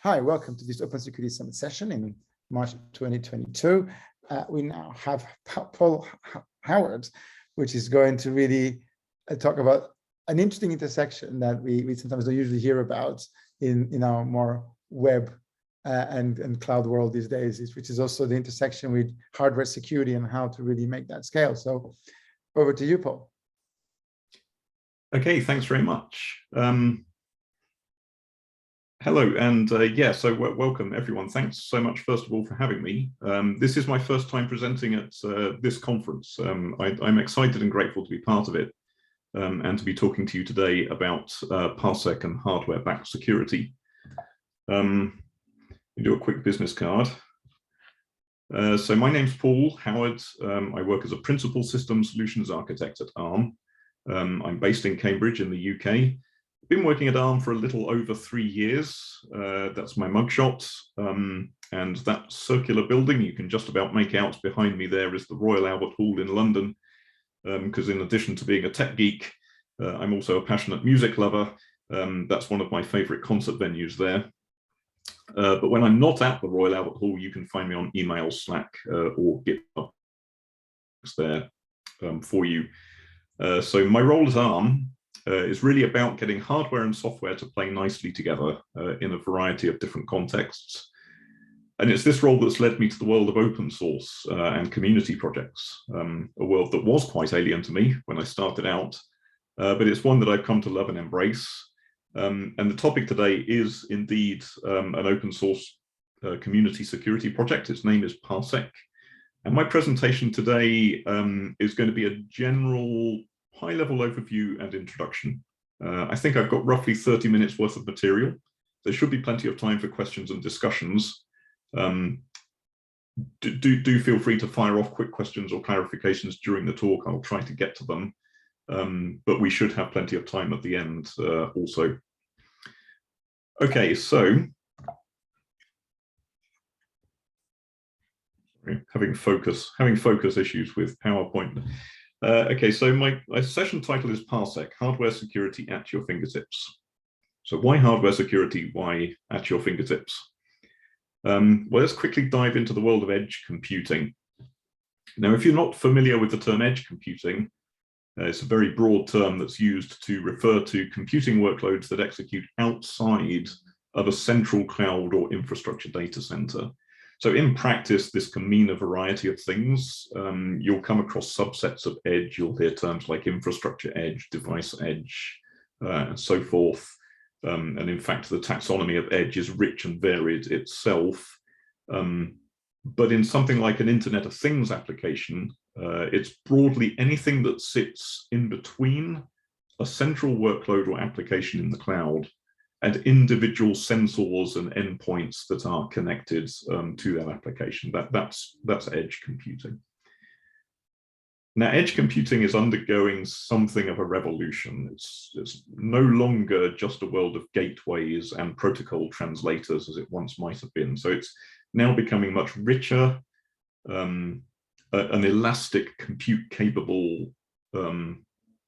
Hi, welcome to this Open Security Summit session in March 2022. We now have Paul Howard, which is going to really talk about an interesting intersection that we sometimes don't usually hear about in our more web and cloud world these days, which is also the intersection with hardware security and how to really make that scale. So over to you, Paul. Okay, thanks very much. Hello, and so welcome everyone. Thanks so much, first of all, for having me. This is my first time presenting at this conference. I'm excited and grateful to be part of it and to be talking to you today about Parsec and hardware-backed security. We do a quick business card. So my name's Paul Howard. I work as a principal system solutions architect at Arm. I'm based in Cambridge in the UK. Been working at Arm for a little over 3 years. That's my mugshot. And that circular building you can just about make out behind me there is the Royal Albert Hall in London. Because in addition to being a tech geek, I'm also a passionate music lover. That's one of my favorite concert venues there. But when I'm not at the Royal Albert Hall, you can find me on email, Slack, or GitHub there for you. So my role at Arm is really about getting hardware and software to play nicely together in a variety of different contexts. And it's this role that's led me to the world of open source and community projects, a world that was quite alien to me when I started out, but it's one that I've come to love and embrace. And the topic today is indeed an open source community security project. Its name is Parsec. And my presentation today is going to be a general high-level overview and introduction. I think I've got roughly 30 minutes worth of material. There should be plenty of time for questions and discussions. Do feel free to fire off quick questions or clarifications during the talk. I'll try to get to them, but we should have plenty of time at the end also. Okay, so having focus issues with PowerPoint. Okay, so my session title is Parsec, hardware security at your fingertips. So why hardware security? Why at your fingertips? Well, let's quickly dive into the world of edge computing. Now, if you're not familiar with the term edge computing, it's a very broad term that's used to refer to computing workloads that execute outside of a central cloud or infrastructure data center. So in practice, this can mean a variety of things. You'll come across subsets of edge. You'll hear terms like infrastructure edge, device edge, and so forth. And in fact, the taxonomy of edge is rich and varied itself. But in something like an Internet of Things application, it's broadly anything that sits in between a central workload or application in the cloud and individual sensors and endpoints that are connected to that application. That's edge computing. Now, edge computing is undergoing something of a revolution. It's no longer just a world of gateways and protocol translators as it once might have been. So it's now becoming much richer, an elastic, compute-capable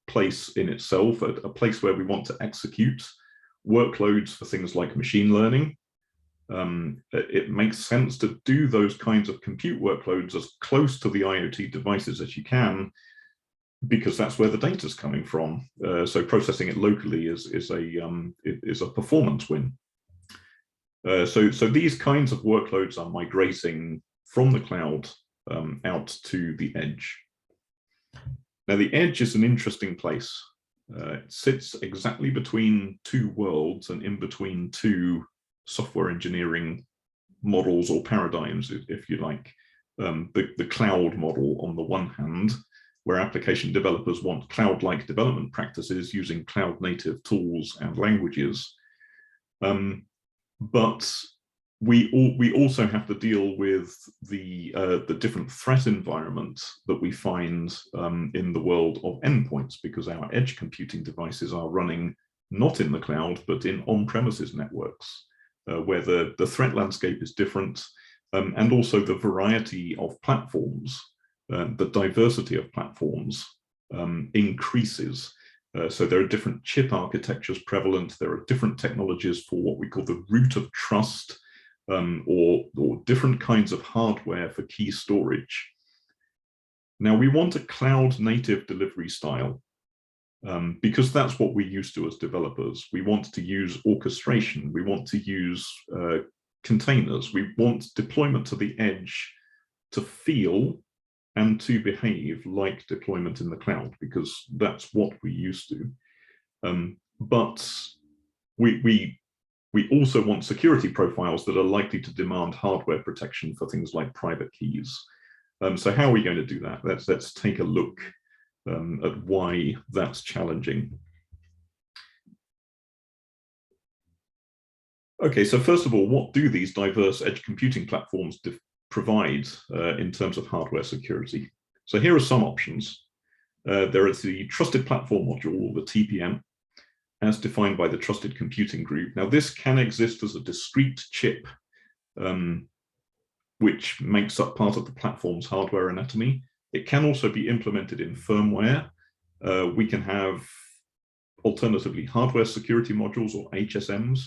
place in itself, a place where we want to execute workloads for things like machine learning. It makes sense to do those kinds of compute workloads as close to the IoT devices as you can, because that's where the data is coming from. So processing it locally is a performance win. So these kinds of workloads are migrating from the cloud out to the edge. Now, the edge is an interesting place. It sits exactly between two worlds and in between two software engineering models or paradigms, if you like. The cloud model on the one hand, where application developers want cloud-like development practices using cloud-native tools and languages. But we also have to deal with the different threat environment that we find in the world of endpoints, because our edge computing devices are running not in the cloud, but in on-premises networks, where the threat landscape is different, and also the variety of platforms, the diversity of platforms increases. So there are different chip architectures prevalent. There are different technologies for what we call the root of trust, or different kinds of hardware for key storage. Now, we want a cloud native delivery style, because that's what we're used to as developers. We want to use orchestration. We want to use containers. We want deployment to the edge to feel and to behave like deployment in the cloud, because that's what we're used to. But we also want security profiles that are likely to demand hardware protection for things like private keys. So how are we going to do that? Let's take a look at why that's challenging. Okay, so first of all, what do these diverse edge computing platforms provide in terms of hardware security? So here are some options. There is the Trusted Platform Module, or the TPM, as defined by the Trusted Computing Group. Now, this can exist as a discrete chip, which makes up part of the platform's hardware anatomy. It can also be implemented in firmware. We can have, alternatively, hardware security modules, or HSMs,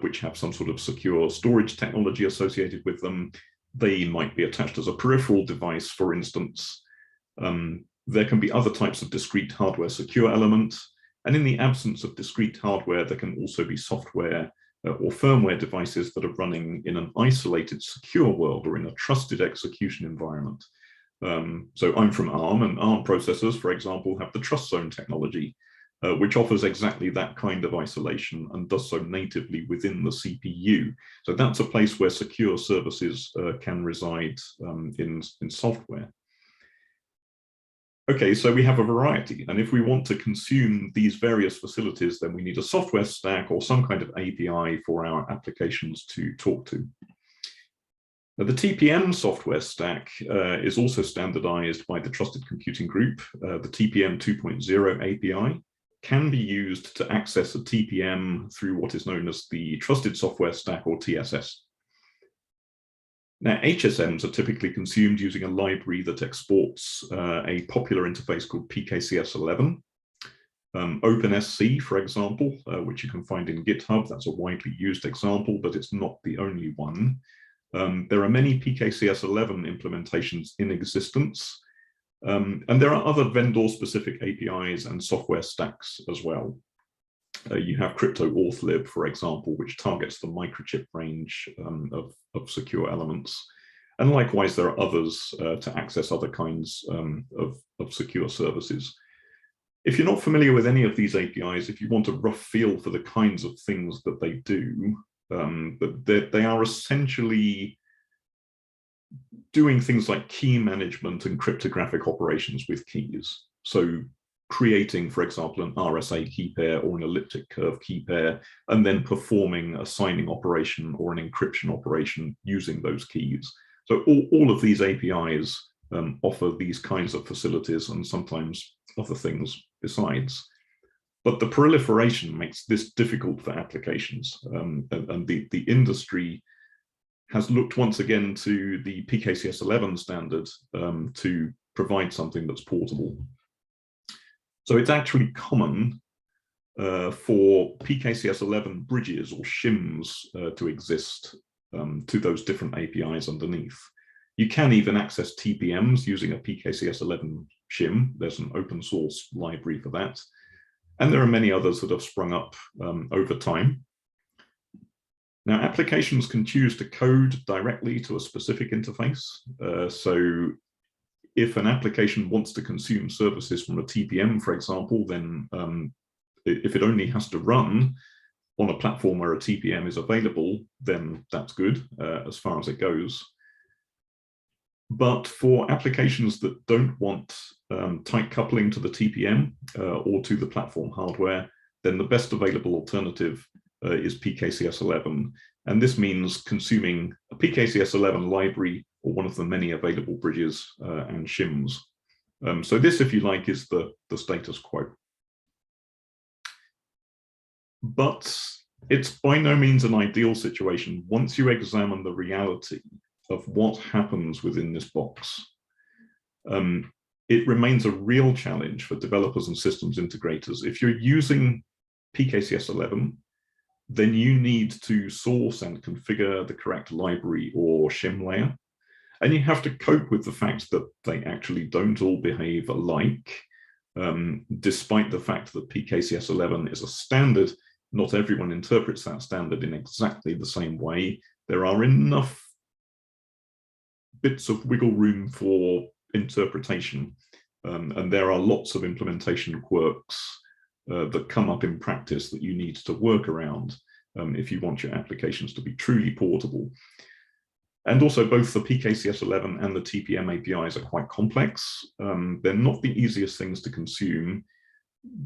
which have some sort of secure storage technology associated with them. They might be attached as a peripheral device, for instance. There can be other types of discrete hardware secure elements. And in the absence of discrete hardware, there can also be software or firmware devices that are running in an isolated, secure world, or in a trusted execution environment. So I'm from ARM, and ARM processors, for example, have the trust zone technology, which offers exactly that kind of isolation and does so natively within the CPU. So that's a place where secure services can reside in software. Okay, so we have a variety, and if we want to consume these various facilities, then we need a software stack or some kind of API for our applications to talk to. Now, the TPM software stack is also standardized by the Trusted Computing Group. The TPM 2.0 API can be used to access a TPM through what is known as the Trusted Software Stack, or TSS. Now, HSMs are typically consumed using a library that exports a popular interface called PKCS11. OpenSC, for example, which you can find in GitHub, that's a widely used example, but it's not the only one. There are many PKCS11 implementations in existence, and there are other vendor-specific APIs and software stacks as well. You have crypto-auth-lib, for example, which targets the microchip range of secure elements. And likewise, there are others to access other kinds of secure services. If you're not familiar with any of these APIs, if you want a rough feel for the kinds of things that they do, they are essentially doing things like key management and cryptographic operations with keys. So creating, for example, an RSA key pair or an elliptic curve key pair, and then performing a signing operation or an encryption operation using those keys. So all of these APIs offer these kinds of facilities, and sometimes other things besides. But the proliferation makes this difficult for applications, and the industry has looked once again to the PKCS11 standard to provide something that's portable. So it's actually common for PKCS11 bridges, or shims, to exist to those different APIs underneath. You can even access TPMs using a PKCS11 shim. There's an open source library for that. And there are many others that have sprung up over time. Now, applications can choose to code directly to a specific interface. So if an application wants to consume services from a TPM, for example, then if it only has to run on a platform where a TPM is available, then that's good as far as it goes. But for applications that don't want tight coupling to the TPM or to the platform hardware, then the best available alternative is PKCS11. And this means consuming a PKCS11 library or one of the many available bridges and shims. So this, if you like, is the status quo. But it's by no means an ideal situation once you examine the reality of what happens within this box. it remains a real challenge for developers and systems integrators. If you're using PKCS 11, then you need to source and configure the correct library or shim layer. And you have to cope with the fact that they actually don't all behave alike. Despite the fact that PKCS 11 is a standard, not everyone interprets that standard in exactly the same way. There are enough bits of wiggle room for interpretation, and there are lots of implementation quirks that come up in practice that you need to work around if you want your applications to be truly portable. And also both the PKCS 11 and the TPM APIs are quite complex. They're not the easiest things to consume.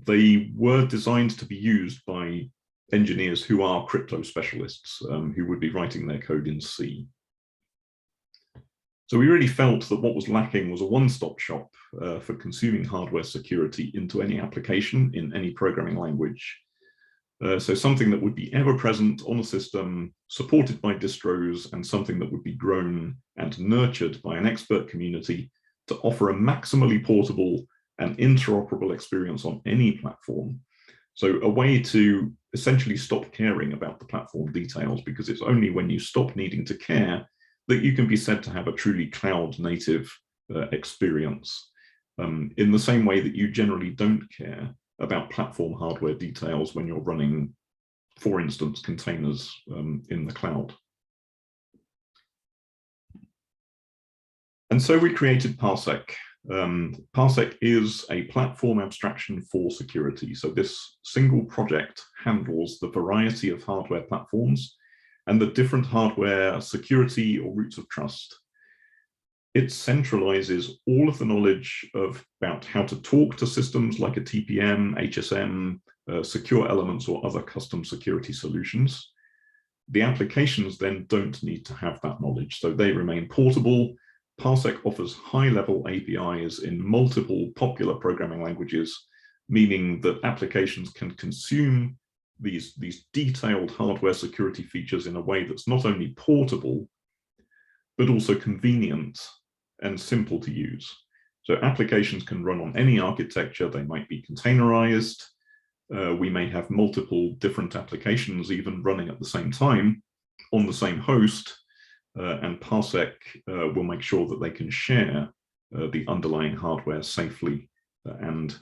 They were designed to be used by engineers who are crypto specialists, who would be writing their code in C. So we really felt that what was lacking was a one-stop shop for consuming hardware security into any application in any programming language. So something that would be ever present on a system, supported by distros, and something that would be grown and nurtured by an expert community to offer a maximally portable and interoperable experience on any platform. So a way to essentially stop caring about the platform details, because it's only when you stop needing to care that you can be said to have a truly cloud-native experience. In the same way that you generally don't care about platform hardware details when you're running, for instance, containers in the cloud. And so we created Parsec. Parsec is a platform abstraction for security. So this single project handles the variety of hardware platforms and the different hardware security or roots of trust. It centralizes all of the knowledge about how to talk to systems like a TPM, HSM, secure elements, or other custom security solutions. The applications then don't need to have that knowledge, so they remain portable. Parsec offers high-level APIs in multiple popular programming languages, meaning that applications can consume these detailed hardware security features in a way that's not only portable, but also convenient and simple to use. So applications can run on any architecture. They might be containerized. We may have multiple different applications even running at the same time on the same host, and Parsec will make sure that they can share the underlying hardware safely and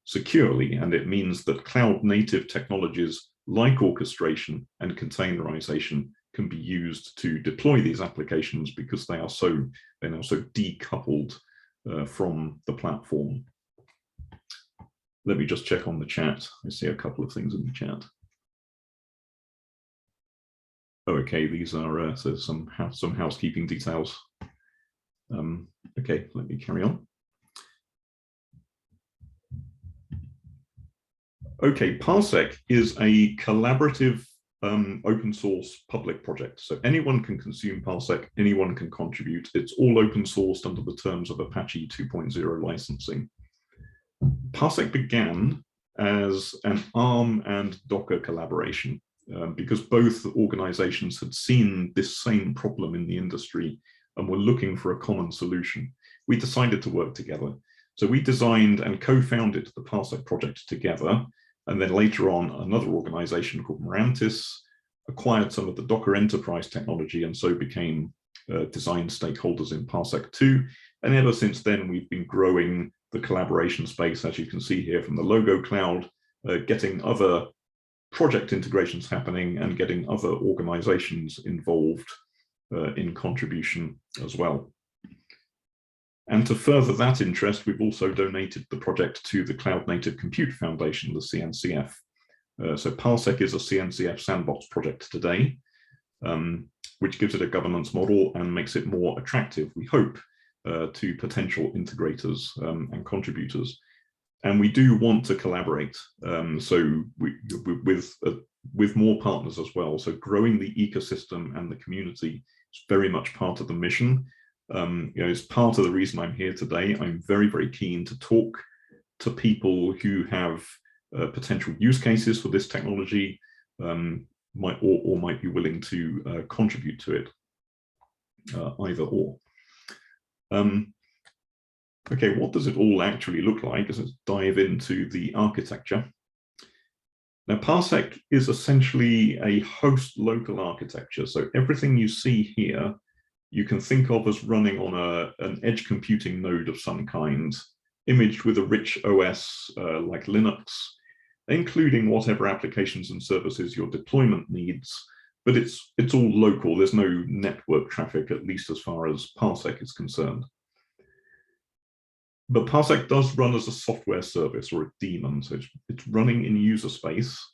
securely. And it means that cloud-native technologies like orchestration and containerization can be used to deploy these applications because they're now so decoupled from the platform. Let me just check on the chat. I see a couple of things in the chat. Okay, these are so some housekeeping details. Okay, let me carry on. Okay, Parsec is a collaborative open source public project. So anyone can consume Parsec, anyone can contribute. It's all open sourced under the terms of Apache 2.0 licensing. Parsec began as an ARM and Docker collaboration because both organizations had seen this same problem in the industry and were looking for a common solution. We decided to work together. So we designed and co-founded the Parsec project together. And then later on, another organization called Mirantis acquired some of the Docker enterprise technology and so became design stakeholders in Parsec 2. And ever since then, we've been growing the collaboration space, as you can see here from the logo cloud, getting other project integrations happening and getting other organizations involved in contribution as well. And to further that interest, we've also donated the project to the Cloud Native Compute Foundation, the CNCF. So Parsec is a CNCF sandbox project today, which gives it a governance model and makes it more attractive, we hope, to potential integrators and contributors. And we do want to collaborate, so with more partners as well. So growing the ecosystem and the community is very much part of the mission. It's part of the reason I'm here today. I'm very, very keen to talk to people who have potential use cases for this technology, might be willing to contribute to it, either or. Okay, what does it all actually look like? Let's dive into the architecture. Now, Parsec is essentially a host local architecture. So everything you see here, you can think of as running on an edge computing node of some kind, imaged with a rich OS like Linux, including whatever applications and services your deployment needs. But it's all local. There's no network traffic, at least as far as Parsec is concerned. But Parsec does run as a software service or a daemon, so it's running in user space.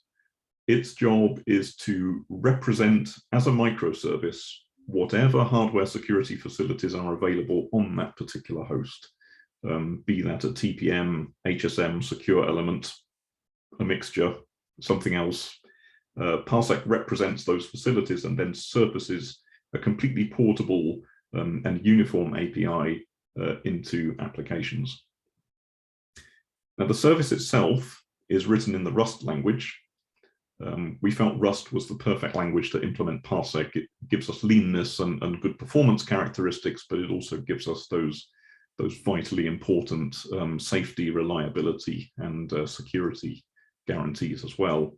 Its job is to represent as a microservice whatever hardware security facilities are available on that particular host, be that a TPM, HSM, secure element, a mixture, something else. Parsec represents those facilities and then surfaces a completely portable and uniform API into applications. Now, the service itself is written in the Rust language. We felt Rust was the perfect language to implement Parsec. It gives us leanness and good performance characteristics, but it also gives us those vitally important safety, reliability, and security guarantees as well.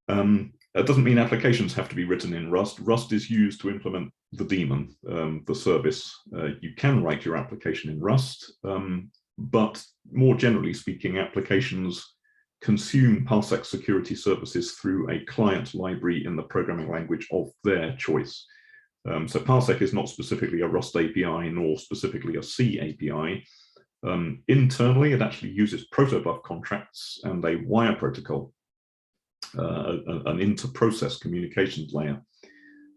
That doesn't mean applications have to be written in Rust. Rust is used to implement the daemon, the service. You can write your application in Rust, but more generally speaking, applications consume Parsec security services through a client library in the programming language of their choice. So Parsec is not specifically a Rust API nor specifically a C API. Internally, it actually uses protobuf contracts and a wire protocol, an inter-process communications layer,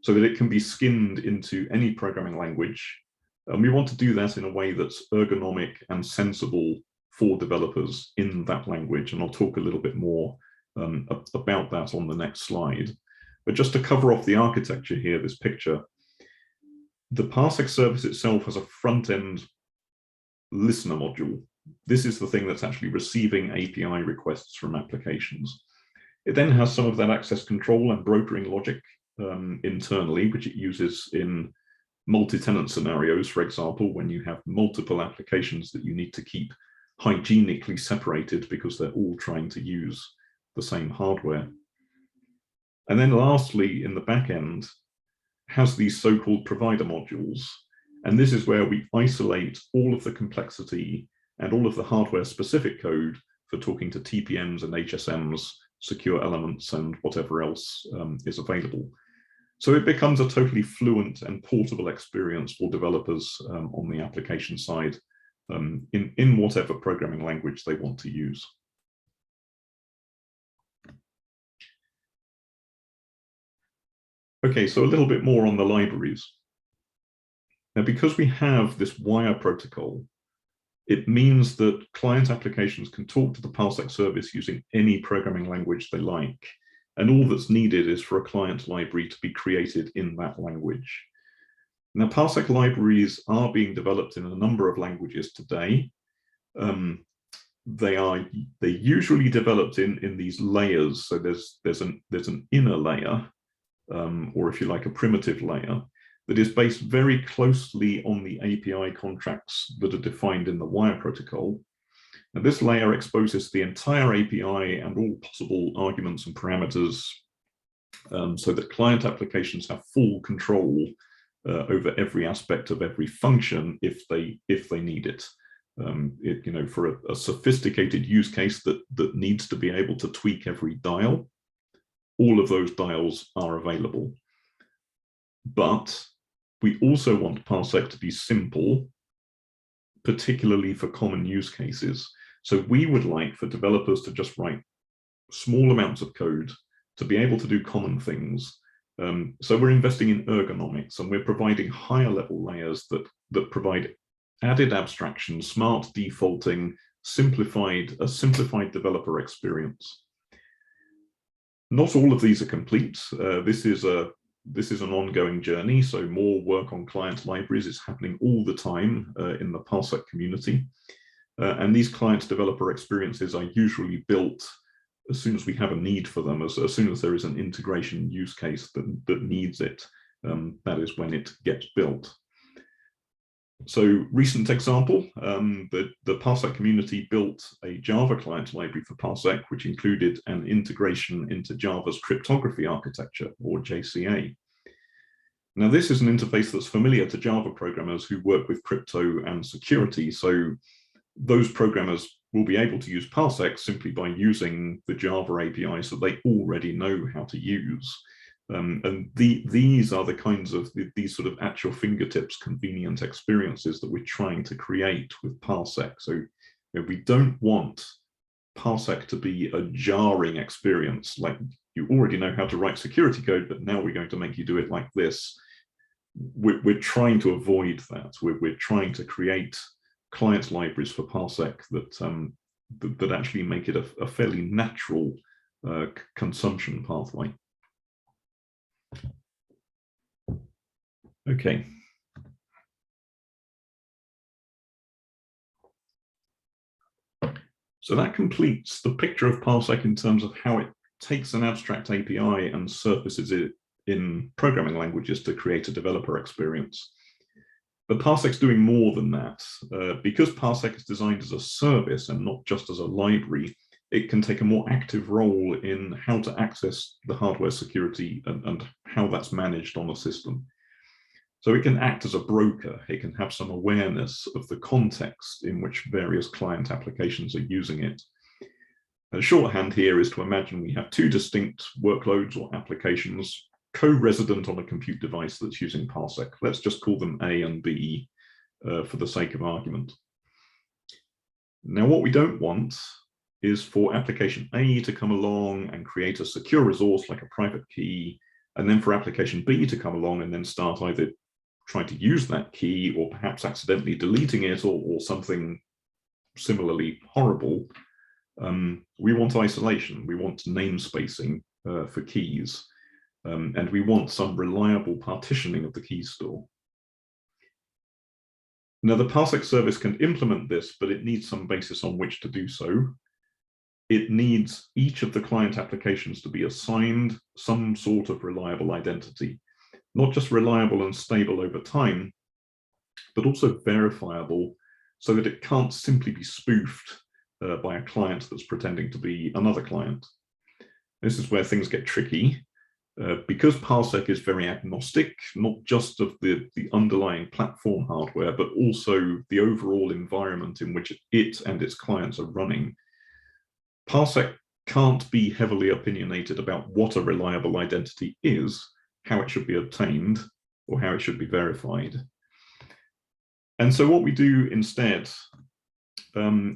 so that it can be skinned into any programming language. And we want to do that in a way that's ergonomic and sensible for developers in that language. And I'll talk a little bit more about that on the next slide. But just to cover off the architecture here, this picture, the Parsec service itself has a front-end listener module. This is the thing that's actually receiving API requests from applications. It then has some of that access control and brokering logic internally, which it uses in multi-tenant scenarios, for example, when you have multiple applications that you need to keep hygienically separated because they're all trying to use the same hardware. And then lastly, in the back end, has these so-called provider modules. And this is where we isolate all of the complexity and all of the hardware-specific code for talking to TPMs and HSMs, secure elements, and whatever else is available. So it becomes a totally fluent and portable experience for developers on the application side in whatever programming language they want to use. Okay, so a little bit more on the libraries. Now, because we have this wire protocol, it means that client applications can talk to the Parsec service using any programming language they like. And all that's needed is for a client library to be created in that language. Now, Parsec libraries are being developed in a number of languages today. They're usually developed in these layers. So there's an inner layer, or if you like, a primitive layer, that is based very closely on the API contracts that are defined in the wire protocol. And this layer exposes the entire API and all possible arguments and parameters so that client applications have full control over every aspect of every function if they need it. For a sophisticated use case that needs to be able to tweak every dial, all of those dials are available. But we also want Parsec to be simple, particularly for common use cases. So we would like for developers to just write small amounts of code to be able to do common things. So we're investing in ergonomics, and we're providing higher level layers that provide added abstraction, smart defaulting, a simplified developer experience. Not all of these are complete. This is an ongoing journey, so more work on client libraries is happening all the time in the Parsec community. And these client developer experiences are usually built as soon as we have a need for them, as soon as there is an integration use case that needs it. That is when it gets built. So recent example, the Parsec community built a Java client library for Parsec, which included an integration into Java's cryptography architecture, or JCA. Now, this is an interface that's familiar to Java programmers who work with crypto and security. So those programmers will be able to use Parsec simply by using the Java APIs that they already know how to use. And these are the kinds of these sort of at your fingertips convenient experiences that we're trying to create with Parsec. So we don't want Parsec to be a jarring experience, like you already know how to write security code, but now we're going to make you do it like this. We're trying to avoid that. We're trying to create client libraries for Parsec that actually make it a fairly natural consumption pathway. Okay. So that completes the picture of Parsec in terms of how it takes an abstract API and surfaces it in programming languages to create a developer experience. But Parsec's doing more than that. Because Parsec is designed as a service and not just as a library, it can take a more active role in how to access the hardware security and how that's managed on a system. So it can act as a broker. It can have some awareness of the context in which various client applications are using it. A shorthand here is to imagine we have two distinct workloads or applications co-resident on a compute device that's using Parsec. Let's just call them A and B for the sake of argument. Now, what we don't want is for application A to come along and create a secure resource like a private key, and then for application B to come along and then start either trying to use that key or perhaps accidentally deleting it or something similarly horrible. We want isolation. We want namespacing for keys. And we want some reliable partitioning of the key store. Now, the Parsec service can implement this, but it needs some basis on which to do so. It needs each of the client applications to be assigned some sort of reliable identity, not just reliable and stable over time, but also verifiable so that it can't simply be spoofed by a client that's pretending to be another client. This is where things get tricky. Because Parsec is very agnostic, not just of the underlying platform hardware, but also the overall environment in which it and its clients are running, Parsec can't be heavily opinionated about what a reliable identity is, how it should be obtained, or how it should be verified. And so what we do instead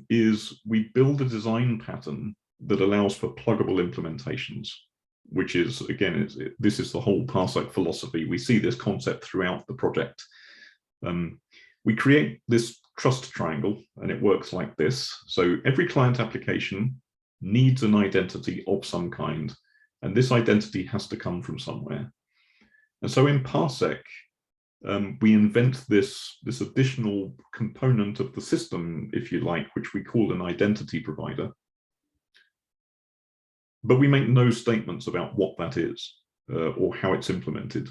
is we build a design pattern that allows for pluggable implementations, which is, again, this is the whole Parsec philosophy. We see this concept throughout the project. We create this trust triangle, and it works like this. So every client application needs an identity of some kind, and this identity has to come from somewhere. And so in Parsec, we invent this additional component of the system, if you like, which we call an identity provider. But we make no statements about what that is or how it's implemented.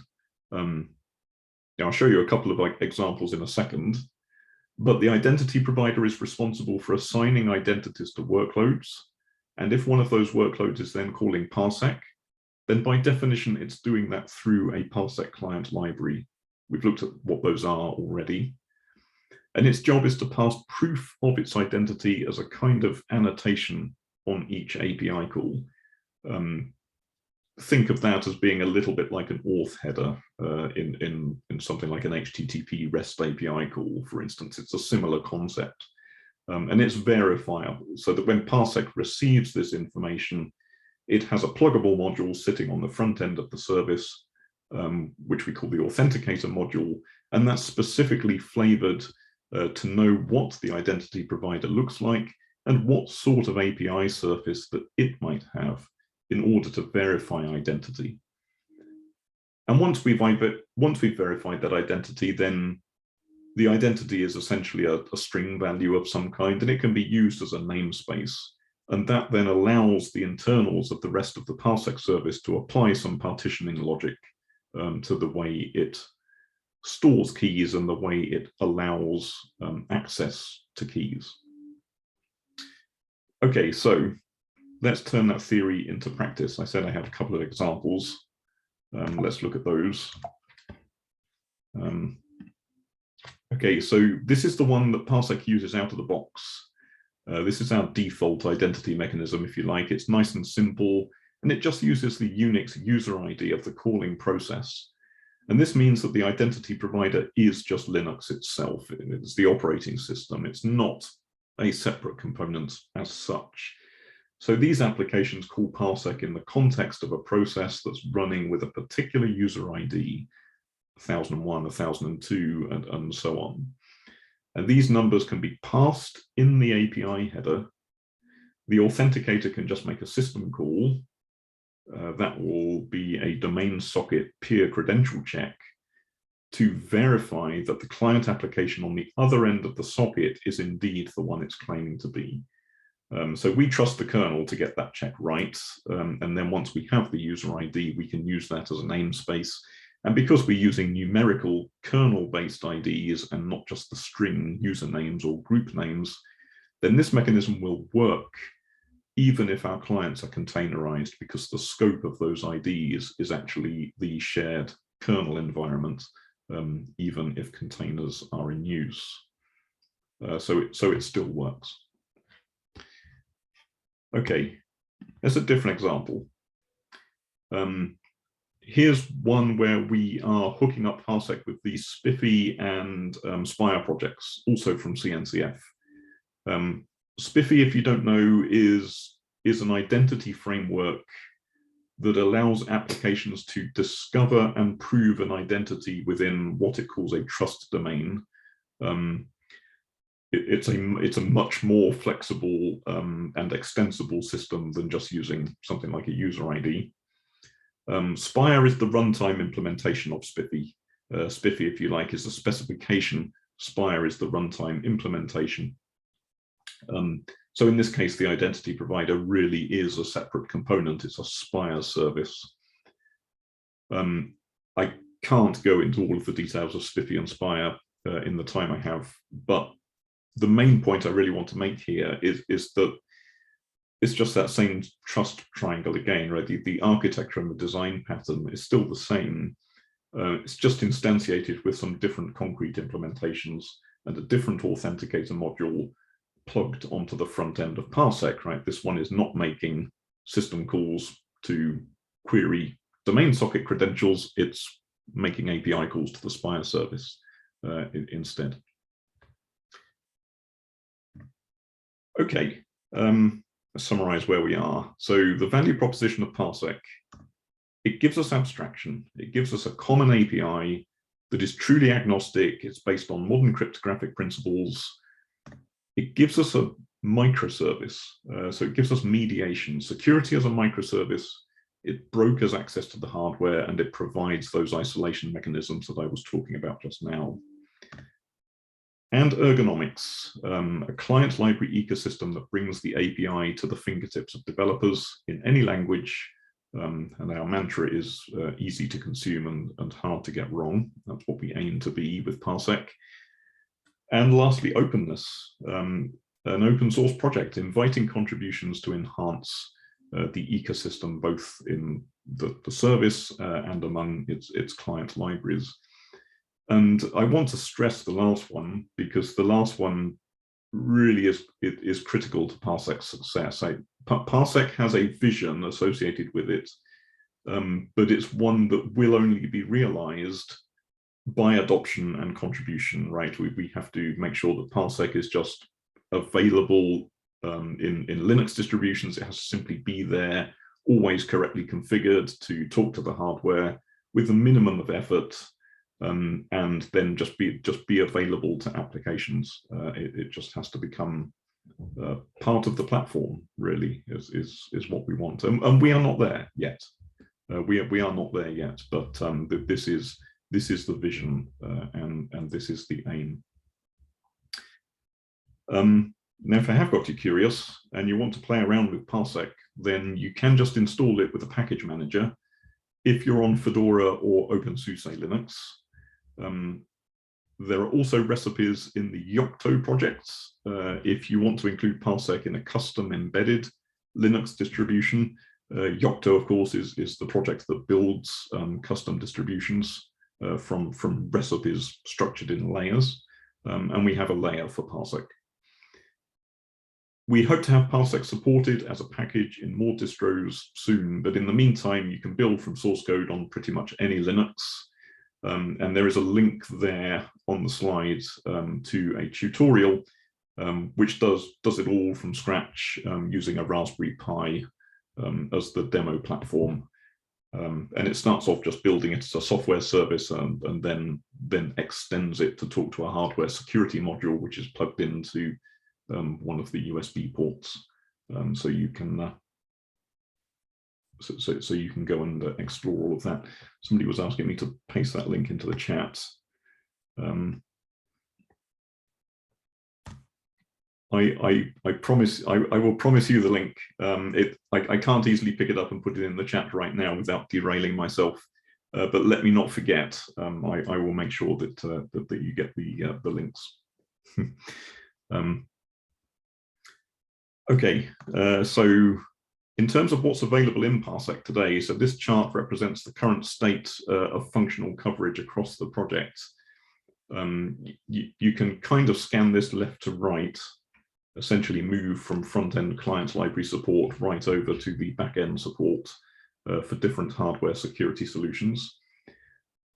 I'll show you a couple of examples in a second, but the identity provider is responsible for assigning identities to workloads. And if one of those workloads is then calling Parsec, then by definition, it's doing that through a Parsec client library. We've looked at what those are already. And its job is to pass proof of its identity as a kind of annotation on each API call. Think of that as being a little bit like an auth header in something like an HTTP REST API call, for instance. It's a similar concept. And it's verifiable, so that when Parsec receives this information, it has a pluggable module sitting on the front end of the service, which we call the authenticator module, and that's specifically flavored to know what the identity provider looks like and what sort of API surface that it might have in order to verify identity. And once we've verified that identity, then the identity is essentially a string value of some kind, and it can be used as a namespace. And that then allows the internals of the rest of the Parsec service to apply some partitioning logic to the way it stores keys and the way it allows access to keys. Okay, so let's turn that theory into practice. I said I had a couple of examples. Let's look at those. Okay, so this is the one that Parsec uses out of the box. This is our default identity mechanism, if you like. It's nice and simple, and it just uses the Unix user ID of the calling process. And this means that the identity provider is just Linux itself. It's the operating system. It's not a separate component as such. So these applications call Parsec in the context of a process that's running with a particular user ID, 1001, 1002, and so on. And these numbers can be passed in the API header. The authenticator can just make a system call. That will be a domain socket peer credential check to verify that the client application on the other end of the socket is indeed the one it's claiming to be. So we trust the kernel to get that check right. And then once we have the user ID, we can use that as a namespace. And because we're using numerical kernel-based IDs and not just the string usernames or group names, then this mechanism will work even if our clients are containerized, because the scope of those IDs is actually the shared kernel environment, even if containers are in use. So it still works. Okay, there's a different example. Here's one where we are hooking up Parsec with the Spiffy and Spire projects, also from CNCF. Spiffy, if you don't know, is an identity framework that allows applications to discover and prove an identity within what it calls a trust domain. It's a much more flexible and extensible system than just using something like a user ID. Spire is the runtime implementation of Spiffy. Spiffy, if you like, is the specification. Spire is the runtime implementation. So in this case, the identity provider really is a separate component. It's a Spire service. I can't go into all of the details of Spiffy and Spire in the time I have, but the main point I really want to make here is that it's just that same trust triangle again, right? The architecture and the design pattern is still the same. It's just instantiated with some different concrete implementations and a different authenticator module plugged onto the front end of Parsec, right? This one is not making system calls to query domain socket credentials. It's making API calls to the Spire service instead. Okay, let's summarize where we are. So the value proposition of Parsec, it gives us abstraction. It gives us a common API that is truly agnostic. It's based on modern cryptographic principles. It gives us a microservice. So it gives us mediation, security as a microservice. It brokers access to the hardware, and it provides those isolation mechanisms that I was talking about just now. And ergonomics, a client library ecosystem that brings the API to the fingertips of developers in any language. And our mantra is easy to consume and hard to get wrong. That's what we aim to be with Parsec. And lastly, openness, an open source project inviting contributions to enhance the ecosystem, both in the service and among its client libraries. And I want to stress the last one, because the last one really is critical to Parsec's success. Parsec has a vision associated with it, but it's one that will only be realized by adoption and contribution, right? We have to make sure that Parsec is just available in Linux distributions. It has to simply be there, always correctly configured to talk to the hardware with a minimum of effort, and then just be available to applications. It just has to become part of the platform, really, is what we want. And we are not there yet. We are not there yet, but this is the vision, and this is the aim. Now, if I have got you curious and you want to play around with Parsec, then you can just install it with a package manager if you're on Fedora or OpenSUSE Linux. There are also recipes in the Yocto projects. If you want to include Parsec in a custom embedded Linux distribution, Yocto, of course, is the project that builds custom distributions from recipes structured in layers. And we have a layer for Parsec. We hope to have Parsec supported as a package in more distros soon, but in the meantime, you can build from source code on pretty much any Linux. And there is a link there on the slides to a tutorial which does it all from scratch using a Raspberry Pi as the demo platform. And it starts off just building it as a software service and then extends it to talk to a hardware security module, which is plugged into one of the USB ports. So you can so you can go and explore all of that. Somebody was asking me to paste that link into the chat. I promise I will promise you the link. I can't easily pick it up and put it in the chat right now without derailing myself. But let me not forget. I will make sure that that you get the links. Okay, so in terms of what's available in Parsec today, so this chart represents the current state of functional coverage across the project. You can kind of scan this left to right, essentially move from front-end client library support right over to the back-end support for different hardware security solutions.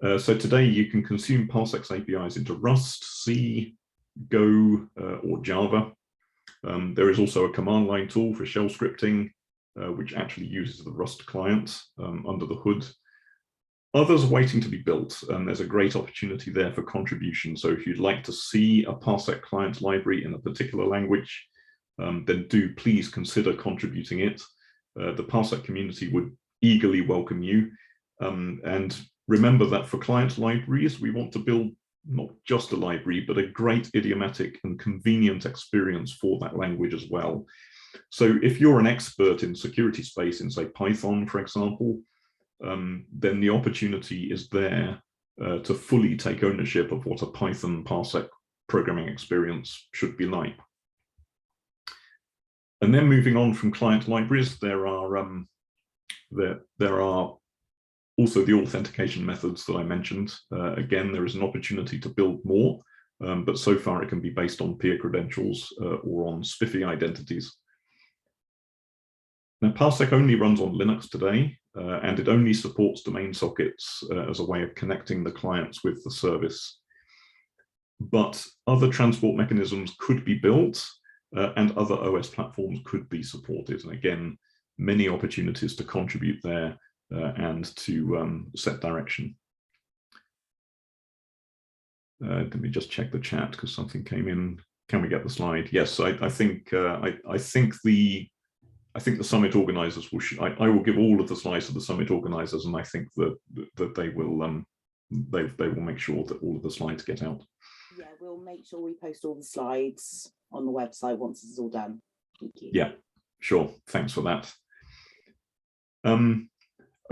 So today you can consume Parsec's APIs into Rust, C, Go, or Java. There is also a command line tool for shell scripting, which actually uses the Rust client under the hood. Others are waiting to be built, and there's a great opportunity there for contribution. So if you'd like to see a Parsec client library in a particular language, then do please consider contributing it. The Parsec community would eagerly welcome you. And remember that for client libraries, we want to build not just a library, but a great idiomatic and convenient experience for that language as well. So if you're an expert in security space in, say, Python, for example, then the opportunity is there to fully take ownership of what a Python Parsec programming experience should be like. And then moving on from client libraries, there are also the authentication methods that I mentioned. Again, there is an opportunity to build more, but so far it can be based on peer credentials or on spiffy identities. Now, Parsec only runs on Linux today, and it only supports domain sockets as a way of connecting the clients with the service. But other transport mechanisms could be built, and other OS platforms could be supported. And again, many opportunities to contribute there and to set direction. Let me just check the chat because something came in. Can we get the slide? Yes, I think the summit organizers will. I will give all of the slides to the summit organizers, and I think that they will make sure that all of the slides get out. Yeah, we'll make sure we post all the slides on the website once it's all done. Thank you. Yeah, sure. Thanks for that.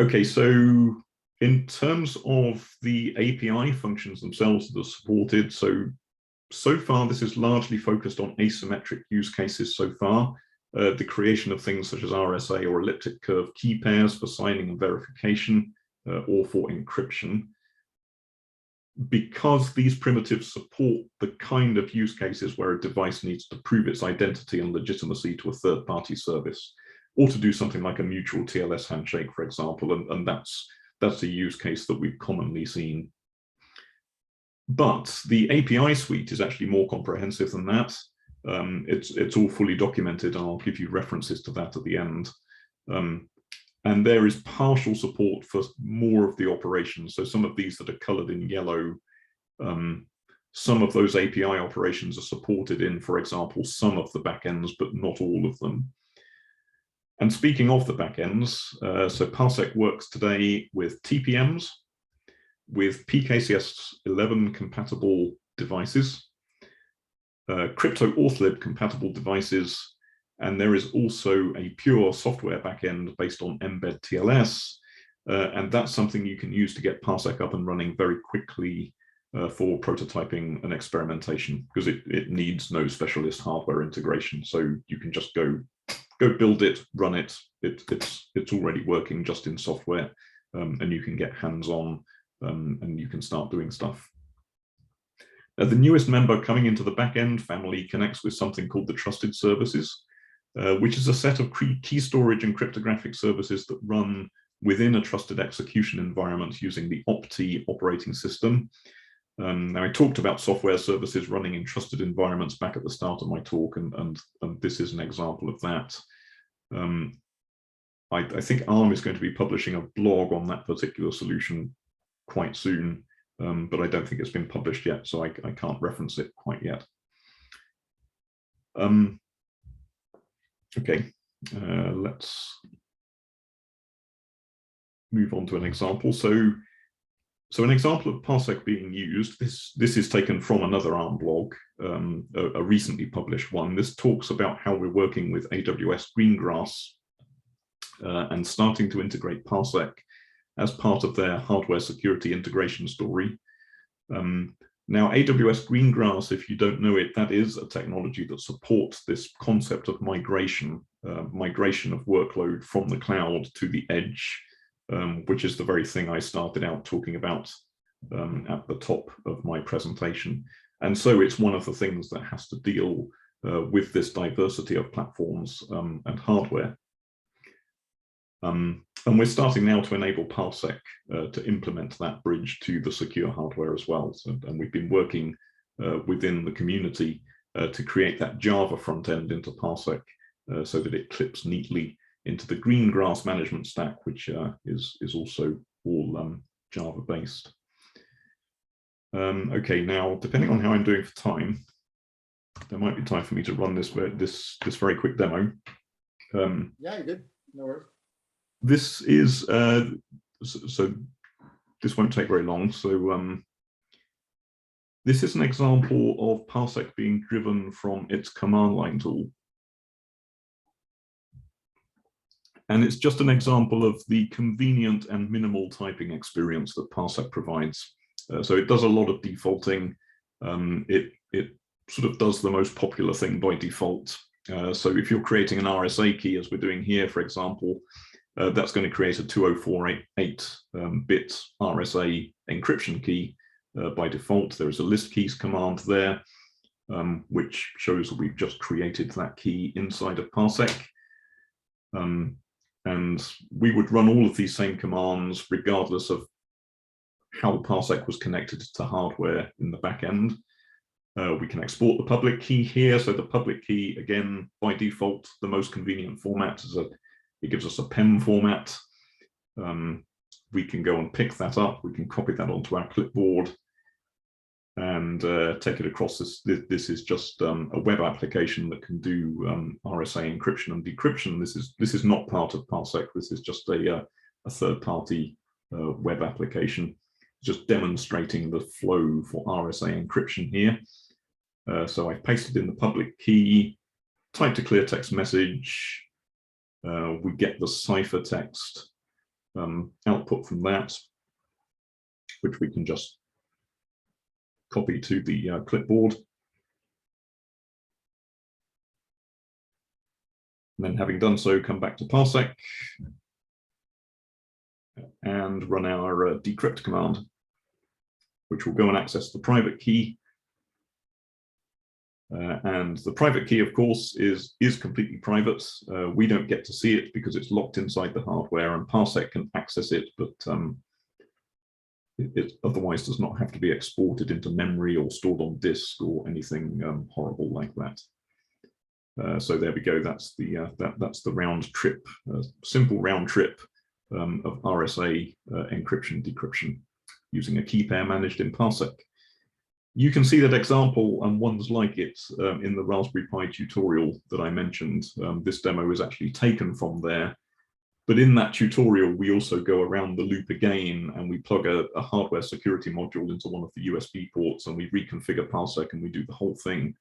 Okay, so in terms of the API functions themselves that are supported, so far this is largely focused on asymmetric use cases so far. The creation of things such as RSA or elliptic curve key pairs for signing and verification or for encryption. Because these primitives support the kind of use cases where a device needs to prove its identity and legitimacy to a third-party service, or to do something like a mutual TLS handshake, for example, and that's a use case that we've commonly seen. But the API suite is actually more comprehensive than that. It's all fully documented, and I'll give you references to that at the end. And there is partial support for more of the operations. So some of these that are colored in yellow, some of those API operations are supported in, for example, some of the backends, but not all of them. And speaking of the backends, so Parsec works today with TPMs, with PKCS11 compatible devices, crypto auth-lib compatible devices, and there is also a pure software backend based on embed TLS, and that's something you can use to get Parsec up and running very quickly for prototyping and experimentation, because it needs no specialist hardware integration. So you can just go build it, run it. It's already working just in software, and you can get hands-on and you can start doing stuff. The newest member coming into the backend family connects with something called the trusted services, which is a set of key storage and cryptographic services that run within a trusted execution environment using the Opti operating system. Now, I talked about software services running in trusted environments back at the start of my talk, and this is an example of that. I think ARM is going to be publishing a blog on that particular solution quite soon, but I don't think it's been published yet, so I can't reference it quite yet. Okay, let's move on to an example. So an example of Parsec being used, this is taken from another ARM blog, a recently published one. This talks about how we're working with AWS Greengrass and starting to integrate Parsec as part of their hardware security integration story. Now, AWS Greengrass, if you don't know it, that is a technology that supports this concept of migration of workload from the cloud to the edge, which is the very thing I started out talking about at the top of my presentation. And so it's one of the things that has to deal with this diversity of platforms and hardware. And we're starting now to enable Parsec to implement that bridge to the secure hardware as well. And we've been working within the community to create that Java front end into Parsec so that it clips neatly into the Greengrass management stack, which is also all Java based. Okay, now depending on how I'm doing for time, there might be time for me to run this very quick demo. Yeah, you're good. No worries. This is so this won't take very long. So this is an example of Parsec being driven from its command line tool. And it's just an example of the convenient and minimal typing experience that Parsec provides. So it does a lot of defaulting. It sort of does the most popular thing by default. So if you're creating an RSA key, as we're doing here, for example, that's going to create a 2048-bit RSA encryption key by default. There is a list keys command there, which shows that we've just created that key inside of Parsec. And we would run all of these same commands regardless of how Parsec was connected to hardware in the back end. We can export the public key here. So the public key, again, by default, the most convenient format is it gives us a PEM format. We can go and pick that up. We can copy that onto our clipboard and take it across. This is just a web application that can do RSA encryption and decryption. This is not part of Parsec. This is just a third-party web application, just demonstrating the flow for RSA encryption here. So I've pasted in the public key, typed a clear text message. We get the ciphertext output from that, which we can just copy to the clipboard. And then, having done so, come back to Parsec and run our decrypt command, which will go and access the private key. And the private key, of course, is completely private. We don't get to see it because it's locked inside the hardware, and Parsec can access it, but it otherwise does not have to be exported into memory or stored on disk or anything horrible like that. So there we go. That's the round trip, simple round trip of RSA encryption decryption using a key pair managed in Parsec. You can see that example and ones like it in the Raspberry Pi tutorial that I mentioned. This demo is actually taken from there. But in that tutorial, we also go around the loop again, and we plug a hardware security module into one of the USB ports, and we reconfigure Parsec, and we do the whole thing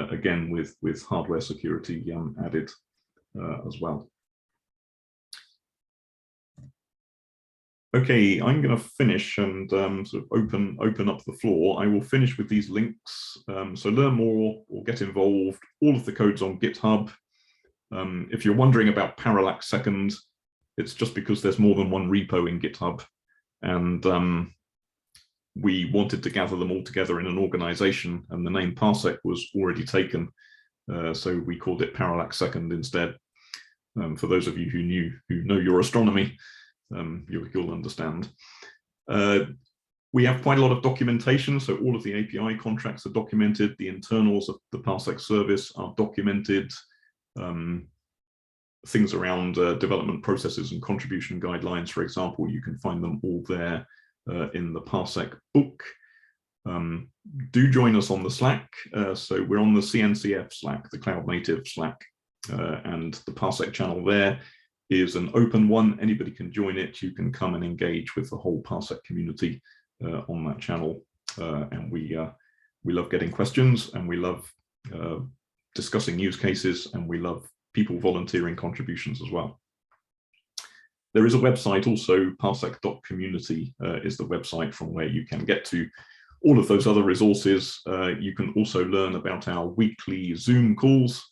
again with hardware security added as well. Okay, I'm going to finish and sort of open up the floor. I will finish with these links. So learn more or get involved. All of the code's on GitHub. If you're wondering about parallax second, it's just because there's more than one repo in GitHub, and we wanted to gather them all together in an organization, and the name Parsec was already taken, so we called it parallax second instead. For those of you who know your astronomy, you'll understand. We have quite a lot of documentation, so all of the API contracts are documented. The internals of the Parsec service are documented. Things around development processes and contribution guidelines, for example, you can find them all there in the Parsec book. Do join us on the Slack. So we're on the CNCF Slack, the Cloud Native Slack, and the Parsec channel there is an open one. Anybody can join it. You can come and engage with the whole Parsec community on that channel. And we love getting questions, and we love discussing use cases, and we love people volunteering contributions as well. There is a website also, parsec.community is the website from where you can get to all of those other resources. You can also learn about our weekly Zoom calls.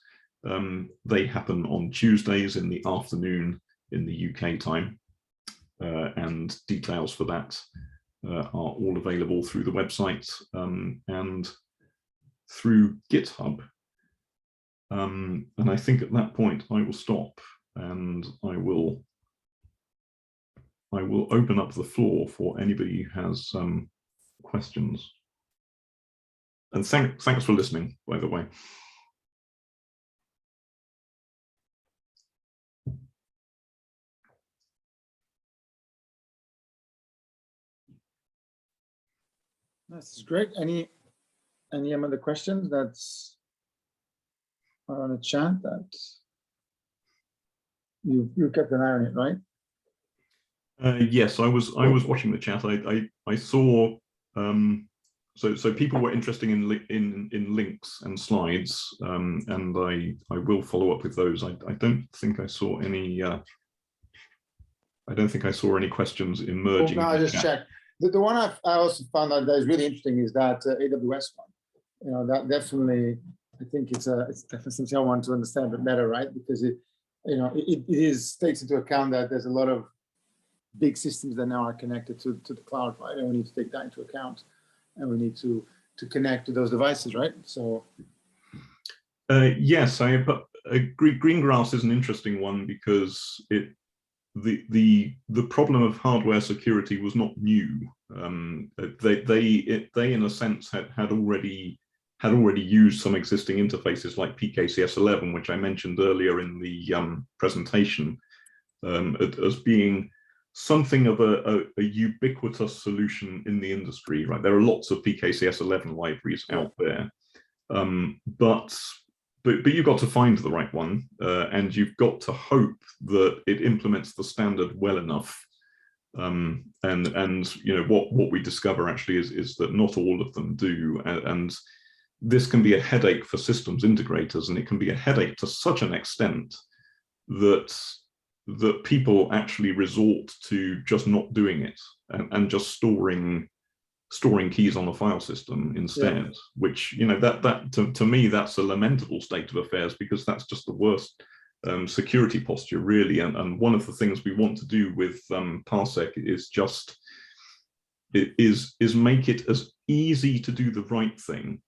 They happen on Tuesdays in the afternoon in the UK time, and details for that are all available through the website and through GitHub. And I think at that point I will stop, and I will open up the floor for anybody who has questions. And thanks for listening, by the way. This is great. Any other questions that's on the chat that you kept an eye on it, right? Yes, I was watching the chat. I saw so people were interested in links and slides, and I will follow up with those. I don't think I saw any. I don't think I saw any questions emerging. Well, no, I just checked. The one I also found out that is really interesting is that AWS one. You know, that definitely, I think it's definitely something I want to understand a bit better, right? Because it takes into account that there's a lot of big systems that now are connected to the cloud, right? And we need to take that into account, and we need to connect to those devices, right? So yes, I agree. Greengrass is an interesting one because the problem of hardware security was not new. They in a sense had already used some existing interfaces like PKCS11, which I mentioned earlier in the presentation, as being something of a ubiquitous solution in the industry. Right, there are lots of PKCS11 libraries out there, but you've got to find the right one, and you've got to hope that it implements the standard well enough. And you know what we discover actually is that not all of them do, and this can be a headache for systems integrators, and it can be a headache to such an extent that people actually resort to just not doing it and just storing keys on a file system instead, which, you know, that to me, that's a lamentable state of affairs, because that's just the worst security posture, really. And one of the things we want to do with Parsec is make it as easy to do the right thing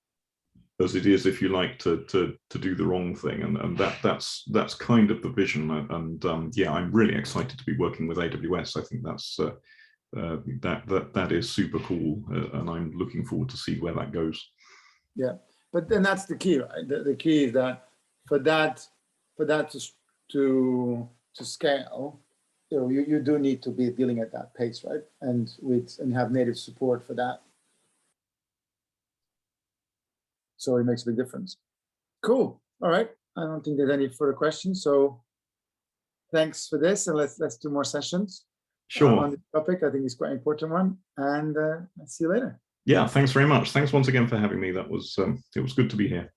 as it is, if you like, to do the wrong thing, and that's kind of the vision. And yeah, I'm really excited to be working with AWS. I think that's that is super cool, and I'm looking forward to see where that goes. Yeah, but then that's the key, right? The key is that for that to scale, you know, you do need to be dealing at that pace, right? And have native support for that. So it makes a big difference. Cool. All right. I don't think there's any further questions. So thanks for this, and let's do more sessions. Sure. On this topic, I think it's quite an important one. And I'll see you later. Yeah. Thanks very much. Thanks once again for having me. That was it was good to be here.